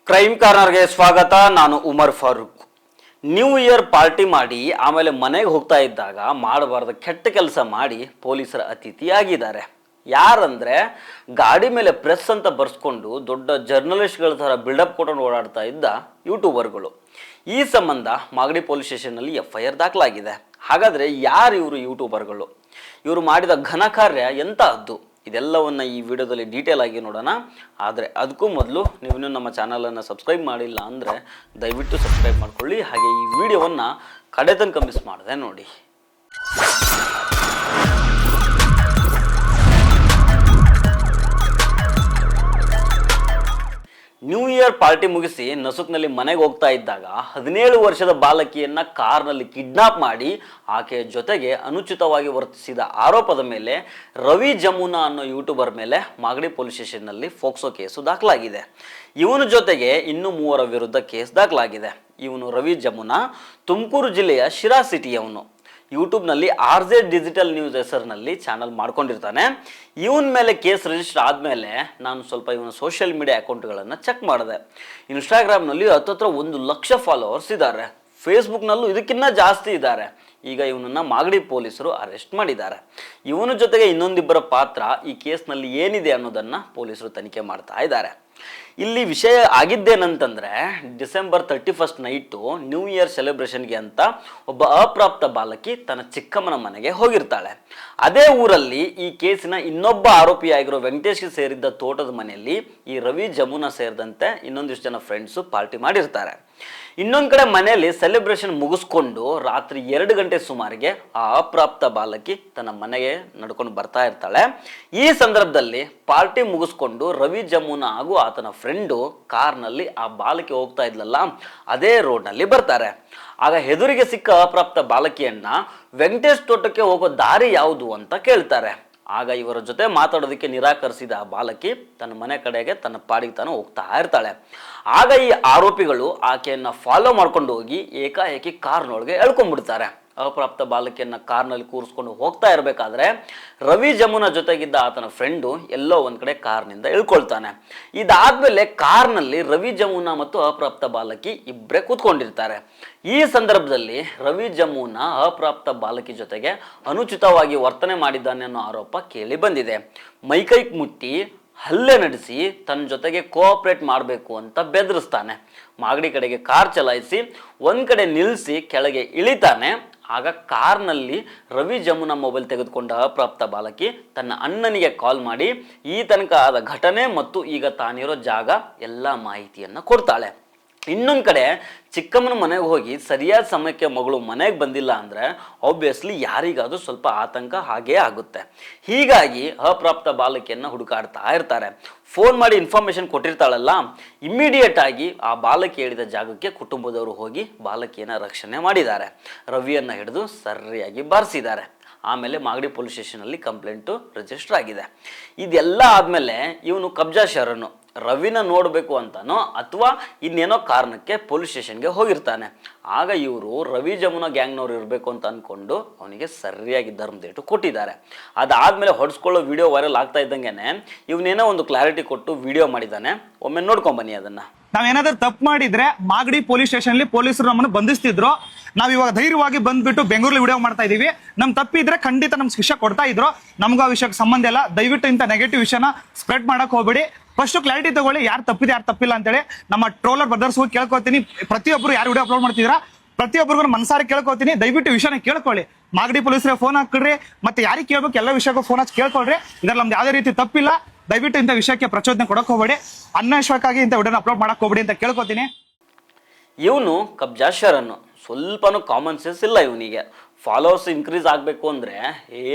Crime ಕಾರ್ನರ್ಗೆ ಸ್ವಾಗತ. ನಾನು Umar Farooq. New year party ಮಾಡಿ ಆಮೇಲೆ ಮನೆಗೆ ಹೋಗ್ತಾ ಇದ್ದಾಗ ಮಾಡಬಾರ್ದ ಕೆಟ್ಟ ಕೆಲಸ ಮಾಡಿ ಪೊಲೀಸರ ಅತಿಥಿಯಾಗಿದ್ದಾರೆ. ಯಾರಂದ್ರೆ ಗಾಡಿ ಮೇಲೆ ಪ್ರೆಸ್ ಅಂತ ಬರ್ಸ್ಕೊಂಡು ದೊಡ್ಡ ಜರ್ನಲಿಸ್ಟ್ಗಳ ಥರ ಬಿಲ್ಡಪ್ ಕೊಟ್ಟು ಓಡಾಡ್ತಾ ಇದ್ದ ಯೂಟ್ಯೂಬರ್ಗಳು. ಈ ಸಂಬಂಧ ಮಾಗಡಿ ಪೊಲೀಸ್ ಸ್ಟೇಷನ್ನಲ್ಲಿ FIR ದಾಖಲಾಗಿದೆ. ಹಾಗಾದರೆ ಯಾರು ಇವರು ಯೂಟ್ಯೂಬರ್ಗಳು? ಇವರು ಮಾಡಿದ ಘನ ಕಾರ್ಯ ಎಂತಹದ್ದು? ಇದೆಲ್ಲವನ್ನು ಈ ವಿಡಿಯೋದಲ್ಲಿ ಡೀಟೇಲ್ ಆಗಿ ನೋಡೋಣ. ಆದರೆ ಅದಕ್ಕೂ ಮೊದಲು ನೀವು ನಮ್ಮ ಚಾನಲನ್ನು ಸಬ್ಸ್ಕ್ರೈಬ್ ಮಾಡಿಲ್ಲ ಅಂದರೆ ದಯವಿಟ್ಟು ಸಬ್ಸ್ಕ್ರೈಬ್ ಮಾಡ್ಕೊಳ್ಳಿ. ಹಾಗೆ ಈ ವಿಡಿಯೋವನ್ನು ಕಡೆ ತನಕ ಮಿಸ್ ಮಾಡದೆ ನೋಡಿ. ನ್ಯೂ ಇಯರ್ ಪಾರ್ಟಿ ಮುಗಿಸಿ ನಸುಕ್ನಲ್ಲಿ ಮನೆಗೆ ಹೋಗ್ತಾ ಇದ್ದಾಗ 17 ವರ್ಷದ ಬಾಲಕಿಯನ್ನ ಕಾರ್ನಲ್ಲಿ ಕಿಡ್ನಾಪ್ ಮಾಡಿ ಆಕೆಯ ಜೊತೆಗೆ ಅನುಚಿತವಾಗಿ ವರ್ತಿಸಿದ ಆರೋಪದ ಮೇಲೆ ರವಿ ಜಮುನಾ ಅನ್ನೋ ಯೂಟ್ಯೂಬರ್ ಮೇಲೆ ಮಾಗಡಿ ಪೊಲೀಸ್ ಸ್ಟೇಷನ್ನಲ್ಲಿ ಫೋಕ್ಸೋ ಕೇಸು ದಾಖಲಾಗಿದೆ. ಇವನ ಜೊತೆಗೆ ಇನ್ನೂ 3 ವಿರುದ್ಧ ಕೇಸ್ ದಾಖಲಾಗಿದೆ. ಇವನು ರವಿ ಜಮುನಾ ತುಮಕೂರು ಜಿಲ್ಲೆಯ ಶಿರಾ ಸಿಟಿಯವನು. ಯೂಟ್ಯೂಬ್ನಲ್ಲಿ RJ ಡಿಜಿಟಲ್ ನ್ಯೂಸ್ ಹೆಸರಿನಲ್ಲಿ ಚಾನಲ್ ಮಾಡ್ಕೊಂಡಿರ್ತಾನೆ. ಇವನ ಮೇಲೆ ಕೇಸ್ ರಿಜಿಸ್ಟರ್ ಆದಮೇಲೆ ನಾನು ಸ್ವಲ್ಪ ಇವನ ಸೋಷಿಯಲ್ ಮೀಡಿಯಾ ಅಕೌಂಟ್ಗಳನ್ನು ಚೆಕ್ ಮಾಡಿದೆ. ಇನ್ಸ್ಟಾಗ್ರಾಮ್ನಲ್ಲಿ ಹತ್ತತ್ರ 1 ಲಕ್ಷ ಫಾಲೋವರ್ಸ್ ಇದ್ದಾರೆ. ಫೇಸ್ಬುಕ್ನಲ್ಲೂ ಇದಕ್ಕಿಂತ ಜಾಸ್ತಿ ಇದ್ದಾರೆ. ಈಗ ಇವನನ್ನು ಮಾಗಡಿ ಪೊಲೀಸರು ಅರೆಸ್ಟ್ ಮಾಡಿದ್ದಾರೆ. ಇವನ ಜೊತೆಗೆ ಇನ್ನೊಂದಿಬ್ಬರ ಪಾತ್ರ ಈ ಕೇಸ್ನಲ್ಲಿ ಏನಿದೆ ಅನ್ನೋದನ್ನು ಪೊಲೀಸರು ತನಿಖೆ ಮಾಡ್ತಾ ಇದ್ದಾರೆ. ಇಲ್ಲಿ ವಿಷಯ ಆಗಿದ್ದೇನಂತಂದ್ರೆ ಡಿಸೆಂಬರ್ 31 ನೈಟು ನ್ಯೂ ಇಯರ್ ಸೆಲೆಬ್ರೇಷನ್ಗೆ ಅಂತ ಒಬ್ಬ ಅಪ್ರಾಪ್ತ ಬಾಲಕಿ ತನ್ನ ಚಿಕ್ಕಮ್ಮನ ಮನೆಗೆ ಹೋಗಿರ್ತಾಳೆ. ಅದೇ ಊರಲ್ಲಿ ಈ ಕೇಸಿನ ಇನ್ನೊಬ್ಬ ಆರೋಪಿಯಾಗಿರೋ ವೆಂಕಟೇಶ್ಗೆ ಸೇರಿದ್ದ ತೋಟದ ಮನೆಯಲ್ಲಿ ಈ ರವಿ ಜಮುನಾ ಸೇರಿದಂತೆ ಇನ್ನೊಂದಿಷ್ಟು ಜನ ಫ್ರೆಂಡ್ಸು ಪಾರ್ಟಿ ಮಾಡಿರ್ತಾರೆ. ಇನ್ನೊಂದು ಕಡೆ ಮನೆಯಲ್ಲಿ ಸೆಲೆಬ್ರೇಷನ್ ಮುಗಿಸ್ಕೊಂಡು ರಾತ್ರಿ 2 ಗಂಟೆ ಸುಮಾರಿಗೆ ಆ ಅಪ್ರಾಪ್ತ ಬಾಲಕಿ ತನ್ನ ಮನೆಗೆ ನಡ್ಕೊಂಡು ಬರ್ತಾ ಇರ್ತಾಳೆ. ಈ ಸಂದರ್ಭದಲ್ಲಿ ಪಾರ್ಟಿ ಮುಗಿಸ್ಕೊಂಡು ರವಿ ಜಮುನಾ ಹಾಗೂ ಆತನ ಫ್ರೆಂಡು ಕಾರ್ನಲ್ಲಿ ಆ ಬಾಲಕಿ ಹೋಗ್ತಾ ಇದ್ಲಲ್ಲ ಅದೇ ರೋಡ್ನಲ್ಲಿ ಬರ್ತಾರೆ. ಆಗ ಎದುರಿಗೆ ಸಿಕ್ಕ ಅಪ್ರಾಪ್ತ ಬಾಲಕಿಯನ್ನ ವೆಂಕಟೇಶ್ ತೋಟಕ್ಕೆ ಹೋಗೋ ದಾರಿ ಯಾವುದು ಅಂತ ಕೇಳ್ತಾರೆ. ಆಗ ಇವರ ಜೊತೆ ಮಾತಾಡೋದಕ್ಕೆ ನಿರಾಕರಿಸಿದ ಆ ಬಾಲಕಿ ತನ್ನ ಮನೆ ಕಡೆಗೆ ತನ್ನ ಪಾಡಿಗೆ ತಾನು ಹೋಗ್ತಾ ಇರ್ತಾಳೆ. ಆಗ ಈ ಆರೋಪಿಗಳು ಆಕೆಯನ್ನು ಫಾಲೋ ಮಾಡ್ಕೊಂಡು ಹೋಗಿ ಏಕಾಏಕಿ ಕಾರ್ನೊಳಗೆ ಎಳ್ಕೊಂಡ್ಬಿಡ್ತಾರೆ. ಅಪ್ರಾಪ್ತ ಬಾಲಕಿಯನ್ನ ಕಾರ್ನಲ್ಲಿ ಕೂರಿಸ್ಕೊಂಡು ಹೋಗ್ತಾ ಇರಬೇಕಾದ್ರೆ ರವಿ ಜಮುನಾ ಜೊತೆಗಿದ್ದ ಆತನ ಫ್ರೆಂಡು ಎಲ್ಲೋ ಒಂದು ಕಡೆ ಕಾರ್ನಿಂದ ಇಳ್ಕೊಳ್ತಾನೆ. ಇದಾದ್ಮೇಲೆ ಕಾರ್ನಲ್ಲಿ ರವಿ ಜಮುನಾ ಮತ್ತು ಅಪ್ರಾಪ್ತ ಬಾಲಕಿ ಇಬ್ಬರೇ ಕೂತ್ಕೊಂಡಿರ್ತಾರೆ. ಈ ಸಂದರ್ಭದಲ್ಲಿ ರವಿ ಜಮುನಾ ಅಪ್ರಾಪ್ತ ಬಾಲಕಿ ಜೊತೆಗೆ ಅನುಚಿತವಾಗಿ ವರ್ತನೆ ಮಾಡಿದ್ದಾನೆ ಅನ್ನೋ ಆರೋಪ ಕೇಳಿ ಬಂದಿದೆ. ಮೈಕೈ ಮುಟ್ಟಿ ಹಲ್ಲೆ ನಡೆಸಿ ತನ್ನ ಜೊತೆಗೆ ಕೋಆಪರೇಟ್ ಮಾಡಬೇಕು ಅಂತ ಬೆದರಿಸ್ತಾನೆ. ಮಾಗಡಿ ಕಡೆಗೆ ಕಾರ್ ಚಲಾಯಿಸಿ ಒಂದು ಕಡೆ ನಿಲ್ಲಿಸಿ ಕೆಳಗೆ ಇಳಿತಾನೆ. ಆಗ ಕಾರ್ನಲ್ಲಿ ರವಿ ಜಮುನಾ ಮೊಬೈಲ್ ತೆಗೆದುಕೊಂಡ ಅಪ್ರಾಪ್ತ ಬಾಲಕಿ ತನ್ನ ಅಣ್ಣನಿಗೆ ಕಾಲ್ ಮಾಡಿ ಈ ತನಕ ಆದ ಘಟನೆ ಮತ್ತು ಈಗ ತಾನಿರೋ ಜಾಗ ಎಲ್ಲ ಮಾಹಿತಿಯನ್ನು ಕೊಡ್ತಾಳೆ. ಇನ್ನೊಂದು ಕಡೆ ಚಿಕ್ಕಮ್ಮನ ಮನೆಗೆ ಹೋಗಿ ಸರಿಯಾದ ಸಮಯಕ್ಕೆ ಮಗಳು ಮನೆಗೆ ಬಂದಿಲ್ಲ ಅಂದರೆ ಆಬ್ವಿಯಸ್ಲಿ ಯಾರಿಗಾದ್ರೂ ಸ್ವಲ್ಪ ಆತಂಕ ಹಾಗೇ ಆಗುತ್ತೆ. ಹೀಗಾಗಿ ಅಪ್ರಾಪ್ತ ಬಾಲಕಿಯನ್ನು ಹುಡುಕಾಡ್ತಾ ಇರ್ತಾರೆ. ಫೋನ್ ಮಾಡಿ ಇನ್ಫಾರ್ಮೇಷನ್ ಕೊಟ್ಟಿರ್ತಾಳಲ್ಲ, ಇಮ್ಮಿಡಿಯೇಟ್ ಆಗಿ ಆ ಬಾಲಕಿ ಹೇಳಿದ ಜಾಗಕ್ಕೆ ಕುಟುಂಬದವರು ಹೋಗಿ ಬಾಲಕಿಯನ್ನು ರಕ್ಷಣೆ ಮಾಡಿದ್ದಾರೆ. ರವಿಯನ್ನು ಹಿಡಿದು ಸರಿಯಾಗಿ ಬಾರಿಸಿದ್ದಾರೆ. ಆಮೇಲೆ ಮಾಗಡಿ ಪೊಲೀಸ್ ಸ್ಟೇಷನಲ್ಲಿ ಕಂಪ್ಲೇಂಟು ರಿಜಿಸ್ಟರ್ ಆಗಿದೆ. ಇದೆಲ್ಲ ಆದಮೇಲೆ ಇವನು ಕಬ್ಜಾ ಶರಣು ರವಿನ ನೋಡಬೇಕು ಅಂತಾನೋ ಅಥವಾ ಇನ್ನೇನೋ ಕಾರಣಕ್ಕೆ ಪೊಲೀಸ್ ಸ್ಟೇಷನ್ಗೆ ಹೋಗಿರ್ತಾನೆ. ಆಗ ಇವರು ರವಿ ಜಮುನಾ ಗ್ಯಾಂಗ್ನವ್ರು ಇರಬೇಕು ಅಂತ ಅಂದ್ಕೊಂಡು ಅವನಿಗೆ ಸರಿಯಾಗಿ ಧರ್ಮದೇಟು ಕೊಟ್ಟಿದ್ದಾರೆ. ಅದಾದಮೇಲೆ ಹೊಡೆಸ್ಕೊಳ್ಳೋ ವಿಡಿಯೋ ವೈರಲ್ ಆಗ್ತಾ ಇದ್ದಂಗೆ ಇವನೇನೋ ಒಂದು ಕ್ಲಾರಿಟಿ ಕೊಟ್ಟು ವಿಡಿಯೋ ಮಾಡಿದ್ದಾನೆ. ಒಮ್ಮೆ ನೋಡ್ಕೊಂಬನ್ನಿ ಅದನ್ನು. ನಾವೇನಾದ್ರೂ ತಪ್ಪು ಮಾಡಿದ್ರೆ ಮಾಗಡಿ ಪೊಲೀಸ್ ಸ್ಟೇಷನ್ ಪೊಲೀಸರು ನಮ್ಮನ್ನು ಬಂಧಿಸ್ತಿದ್ರು. ನಾವ್ ಇವಾಗ ಧೈರ್ಯವಾಗಿ ಬಂದ್ಬಿಟ್ಟು ಬೆಂಗಳೂರಲ್ಲಿ ವಿಡಿಯೋ ಮಾಡ್ತಾ ಇದೀವಿ. ನಮ್ ತಪ್ಪಿದ್ರೆ ಖಂಡಿತ ನಮ್ಗೆ ಶಿಕ್ಷೆ ಕೊಡ್ತಾ ಇದ್ರು. ನಮ್ಗೂ ಆ ವಿಷಯಕ್ಕೆ ಸಂಬಂಧ ಇಲ್ಲ. ದಯವಿಟ್ಟು ಇಂಥ ನೆಗೆಟಿವ್ ವಿಷಯನ ಸ್ಪ್ರೆಡ್ ಮಾಡಕ್ ಹೋಗ್ಬೇಡಿ. ಫಸ್ಟ್ ಕ್ಲಾರಿಟಿ ತಗೊಳ್ಳಿ, ಯಾರು ತಪ್ಪಿದೆ ಯಾರು ತಪ್ಪಿಲ್ಲ ಅಂತೇಳಿ. ನಮ್ಮ ಟ್ರೋಲರ್ ಬ್ರದರ್ಸ್ ಹೋಗಿ ಕೇಳ್ಕೊತೀನಿ. ಪ್ರತಿಯೊಬ್ಬರು ಯಾರು ವಿಡಿಯೋ ಅಪ್ಲೋಡ್ ಮಾಡ್ತಿದ್ರ ಪ್ರತಿಯೊಬ್ಬರಿಗೂ ಮನಸಾರಿ ಕೇಳ್ಕೊತೀನಿ, ದಯವಿಟ್ಟು ವಿಷಯನ ಕೇಳ್ಕೊಳ್ಳಿ. ಮಾಗಡಿ ಪೊಲೀಸರಿಗೆ ಫೋನ್ ಹಾಕ್ರಿ, ಮತ್ತೆ ಯಾರಿಗೆ ಕೇಳ್ಬೇಕು ಎಲ್ಲ ವಿಷಯಕ್ಕೂ ಫೋನ್ ಹಚ್ಚಿ ಕೇಳ್ಕೊಳ್ರಿ. ಇದ್ರಲ್ಲಿ ನಮ್ದು ಯಾವುದೇ ರೀತಿ ತಪ್ಪಿಲ್ಲ. ದಯವಿಟ್ಟು ಇಂಥ ವಿಷಯಕ್ಕೆ ಪ್ರಚೋದನೆ ಕೊಡಕ್ ಹೋಗ್ಬೇಡಿ. ಅನ್ವೇಷವಾಗಿ ಇಂಥ ವಿಡಿಯೋನ ಅಪ್ಲೋಡ್ ಮಾಡಕ್ ಹೋಗ್ಬೇಡಿ ಅಂತ ಕೇಳ್ಕೊತೀನಿ. ಇವನು ಕಬ್ಜಾ ಶರಣು. ಸ್ವಲ್ಪನೂ ಕಾಮನ್ ಸೆನ್ಸ್ ಇಲ್ಲ ಇವನಿಗೆ. ಫಾಲೋವರ್ಸ್ ಇನ್ಕ್ರೀಸ್ ಆಗಬೇಕು ಅಂದರೆ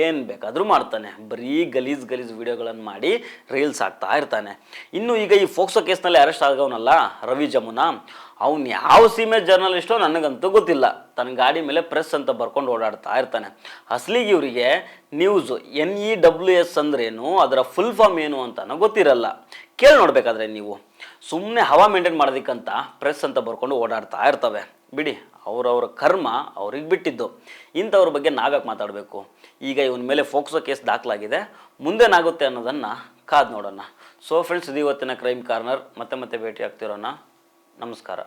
ಏನು ಬೇಕಾದರೂ ಮಾಡ್ತಾನೆ. ಬರೀ ಗಲೀಜ್ ವಿಡಿಯೋಗಳನ್ನು ಮಾಡಿ ರೀಲ್ಸ್ ಆಗ್ತಾ ಇರ್ತಾನೆ. ಇನ್ನು ಈಗ ಈ ಫೋಕ್ಸೋ ಕೇಸ್ನಲ್ಲಿ ಅರೆಸ್ಟ್ ಆಗವನಲ್ಲ ರವಿ ಜಮುನಾ, ಅವನು ಯಾವ ಸೀಮೆ ಜರ್ನಲಿಸ್ಟೋ ನನಗಂತೂ ಗೊತ್ತಿಲ್ಲ. ತನ್ನ ಗಾಡಿ ಮೇಲೆ ಪ್ರೆಸ್ ಅಂತ ಬರ್ಕೊಂಡು ಓಡಾಡ್ತಾ ಇರ್ತಾನೆ. ಅಸಲಿಗೆ ಇವರಿಗೆ ನ್ಯೂಸ್ NEWS ಅಂದ್ರೇನು, ಅದರ ಫುಲ್ ಫಾರ್ಮ್ ಏನು ಅಂತಾನೋ ಗೊತ್ತಿರಲ್ಲ. ಕೇಳಿ ನೋಡ್ಬೇಕಾದ್ರೆ ನೀವು ಸುಮ್ಮನೆ ಹವಾ ಮೇಂಟೈನ್ ಮಾಡೋದಕ್ಕಂತ ಪ್ರೆಸ್ ಅಂತ ಬರ್ಕೊಂಡು ಓಡಾಡ್ತಾ ಇರ್ತವೆ. ಬಿಡಿ, ಅವರವರ ಕರ್ಮ ಅವ್ರಿಗೆ ಬಿಟ್ಟಿದ್ದು. ಇಂಥವ್ರ ಬಗ್ಗೆ ನಾವ್ಯಾಕೆ ಮಾತಾಡಬೇಕು? ಈಗ ಇವನ ಮೇಲೆ ಫೋಕ್ಸೋ ಕೇಸ್ ದಾಖಲಾಗಿದೆ, ಮುಂದೇನಾಗುತ್ತೆ ಅನ್ನೋದನ್ನು ಕಾದು ನೋಡೋಣ. ಸೊ ಫ್ರೆಂಡ್ಸ್, ಇದು ಇವತ್ತಿನ ಕ್ರೈಮ್ ಕಾರ್ನರ್. ಮತ್ತೆ ಭೇಟಿ ಆಗ್ತಿರೋಣ. ನಮಸ್ಕಾರ.